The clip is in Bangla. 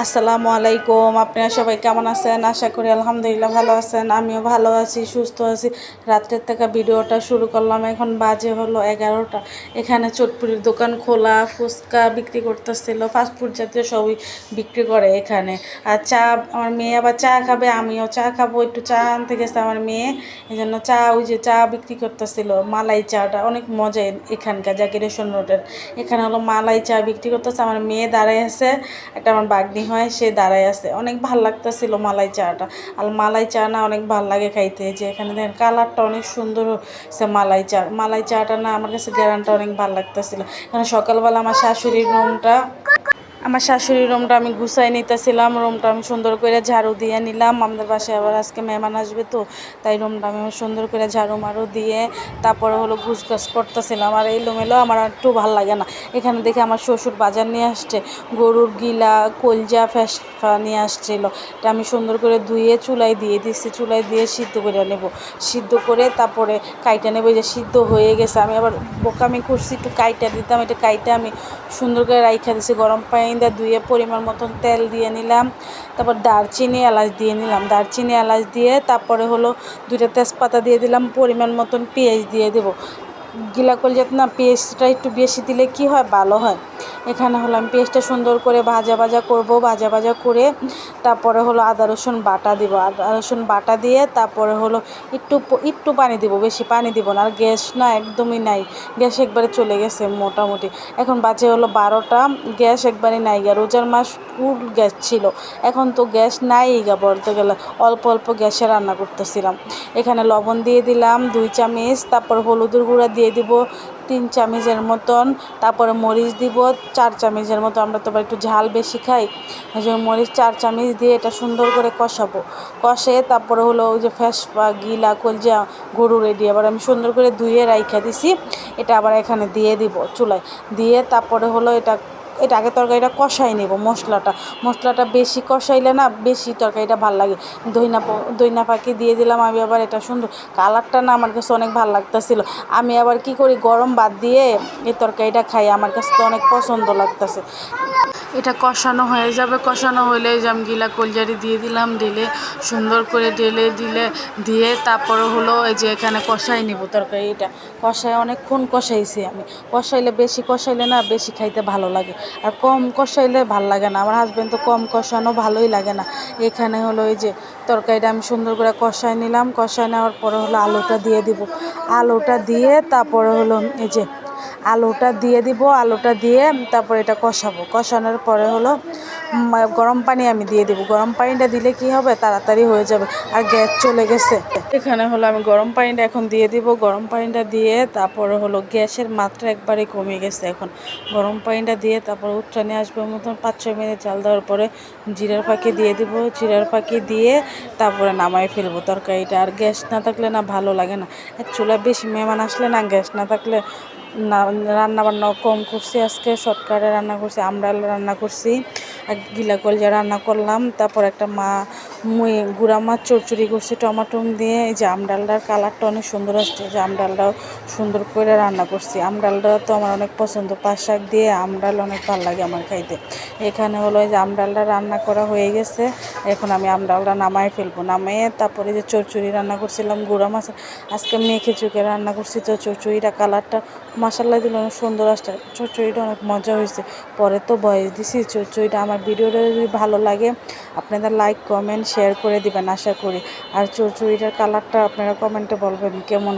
আসসালামু আলাইকুম। আপনারা সবাই কেমন আছেন? আশা করি আলহামদুলিল্লাহ ভালো আছেন। আমিও ভালো আছি, সুস্থ আছি। রাত্রের থেকে ভিডিওটা শুরু করলাম। এখন বাজে হলো 11টা। এখানে চটপুরির দোকান খোলা, ফুচকা বিক্রি করতেছিল, ফাস্টফুড জাতীয় সবই বিক্রি করে এখানে। আর চা, আমার মেয়ে আবার চা খাবে, আমিও চা খাবো। একটু চা আনতে গেছে আমার মেয়ে, এই জন্য চা, ওই যে চা বিক্রি করতেছিল, মালাই চাটা অনেক মজা এখানকার জাকির হোসেন রোডের। এখানে হলো মালাই চা বিক্রি করতেছে। আমার মেয়ে দাঁড়ায় আছে, একটা আমার বাগনি হয়, সে দাঁড়ায় আছে। অনেক ভাল লাগতেছিল মালাই চাটা। আর মালাই চা না অনেক ভাল লাগে খাইতে। যে এখানে দেখেন কালারটা অনেক সুন্দর হচ্ছে মালাই চাটা না আমার কাছে গ্যারান্টি অনেক ভাল লাগতেছিল। এখানে সকালবেলা আমার শাশুড়ির রুমটা আমি গুছাই নিতেছিলাম। রুমটা আমি সুন্দর করে ঝাড়ু দিয়ে নিলাম। আমাদের বাসায় আবার আজকে মেহমান আসবে, তো তাই রুমটা আমি সুন্দর করে ঝাড়ু মারু দিয়ে তারপরে হলো গুছগাছ করতেছিলাম। আর এলোমেলো আমার একটু ভাল লাগে না। এখানে দেখে আমার শ্বশুর বাজার নিয়ে আসছে, গরুর গিলা, কলজা, ফেসফা নিয়ে আসছিল। এটা আমি সুন্দর করে ধুয়ে চুলায় দিয়ে দিচ্ছি। চুলায় দিয়ে সিদ্ধ করে নেব। সিদ্ধ করে তারপরে কাইটা নেব। যে সিদ্ধ হয়ে গেছে, আমি আবার বোকামি করছি, একটু কাইটা দিতাম। এটা কাইটা আমি সুন্দর করে রাইখা দিছি। গরম পানি দিয়ে ধুয়ে পরিমাণ মতন তেল দিয়ে নিলাম। তারপর দারচিনি এলাচ দিয়ে নিলাম। দারচিনি এলাচ দিয়ে তারপরে হলো 2টা তেজপাতা দিয়ে দিলাম। পরিমাণ মতন পেঁয়াজ দিয়ে দেবো। গিলা কলজাত না পেঁয়াজটা একটু বেশি দিলে কি হয়, ভালো হয়। এখানে হলো আমি পেঁয়াজটা সুন্দর করে ভাজা করব। ভাজা করে তারপরে হলো আদা রসুন বাটা দিব। আদা রসুন বাটা দিয়ে তারপরে হলো একটু পানি দিব, বেশি পানি দিব না। আর গ্যাস না একদমই নাই, গ্যাস একবারে চলে গেছে মোটামুটি। এখন বাজে হলো 12টা, গ্যাস একবারে নাই গা। রোজার মাস ফুল গ্যাস ছিল, এখন তো গ্যাস নাই গা বলতে গেলে। অল্প গ্যাসে রান্না করতেছিলাম। এখানে লবণ দিয়ে দিলাম 2 চামচ, তারপর হলুদের গুঁড়া দিয়ে দিব 3 চামচের মতন, তারপরে মরিচ দিব 4 চামচের মতো। আমরা তো একটু ঝাল বেশি খাই, এই জন্য মরিচ 4 চামচ দিয়ে এটা সুন্দর করে কষে তারপরে হলো ওই যে ফেসপা, গিলা, কলজা, গরু রেডি আবার আমি সুন্দর করে ধুয়ে রাইখা দিছি। এটা আবার এখানে দিয়ে দিব চুলায় দিয়ে। তারপরে হলো এটা আগে তরকারিটা কষাই নেব। মশলাটা বেশি কষাইলে না বেশি তরকারিটা ভাল লাগে। দইনা পাখি দিয়ে দিলাম আমি। আবার এটা সুন্দর কালারটা না আমার কাছে অনেক ভালো লাগতেছিল। আমি আবার কি করি, গরম ভাত দিয়ে এই তরকারিটা খাই, আমার কাছে তো অনেক পছন্দ লাগতেছে। এটা কষানো হয়ে যাবে। কষানো হইলে যে আমি গিলা কলজারি দিয়ে দিলাম। সুন্দর করে দিয়ে তারপরে হলো এই যে এখানে কষাই নিব তরকারিটা। কষায় অনেকক্ষণ কষাইছি আমি। বেশি কষাইলে না বেশি খাইতে ভালো লাগে, আর কম কষাইলে ভাল লাগে না। আমার হাজব্যান্ড তো কম কষানো ভালোই লাগে না। এখানে হলো এই যে তরকারিটা আমি সুন্দর করে কষাই নিলাম। কষাই নেওয়ার পরে হলো আলুটা দিয়ে দিব। আলুটা দিয়ে তারপরে হলো এই যে আলুটা দিয়ে দিব। আলুটা দিয়ে তারপরে এটা কষানোর পরে হলো গরম পানি আমি দিয়ে দেবো। গরম পানিটা দিলে কি হবে, তাড়াতাড়ি হয়ে যাবে। আর গ্যাস চলে গেছে। এখানে হলো আমি গরম পানিটা এখন দিয়ে দিব। গরম পানিটা দিয়ে তারপরে হলো গ্যাসের মাত্রা একবারে কমে গেছে। এখন গরম পানিটা দিয়ে তারপর উচ্চানি আসবে মতন 5-6 মিনিট জাল দেওয়ার পরে জিরার ফাঁকি দিয়ে দিব। জিরার ফাঁকি দিয়ে তারপরে নামাই ফেলবো তরকারিটা। আর গ্যাস না থাকলে না ভালো লাগে না। চুলা বেশি মেহমান আসলে না গ্যাস না থাকলে না। রান্নাবান্না কম করছি আজকে, শর্টকাটে রান্না করছি। রান্না করছি আর গিলা কলজা রান্না করলাম। তারপর একটা গুঁড়া মাছ চচ্চড়ি করছি টমাটো দিয়ে। এই যে আমডালটার কালারটা অনেক সুন্দর আসছে। যে আমডালটাও সুন্দর করে রান্না করছি। আমডালটা তো আমার অনেক পছন্দ। পাট শাক দিয়ে আমডাল অনেক ভালো লাগে আমার খাইতে। এখানে হলো এই যে আমডালটা রান্না করা হয়ে গেছে। এখন আমি আমডালটা নামাই ফেলবো। নামিয়ে তারপরে যে চচ্চড়ি রান্না করছিলাম গুঁড়া মাছ আজকে মেখে চুকে রান্না করছি। তো চচ্চড়িটা কালারটা মশলা দিলে অনেক সুন্দর আসছে। চচ্চড়িটা অনেক মজা হয়েছে। পরে তো বয়স দিছি চচ্চড়িটা। আমার ভিডিওটা যদি ভালো লাগে আপনাদের লাইক, কমেন্ট, শেয়ার করে দিবেন আশা করি। আর চচ্চড়িটার কালারটা আপনারা কমেন্টে বলবেন কেমন।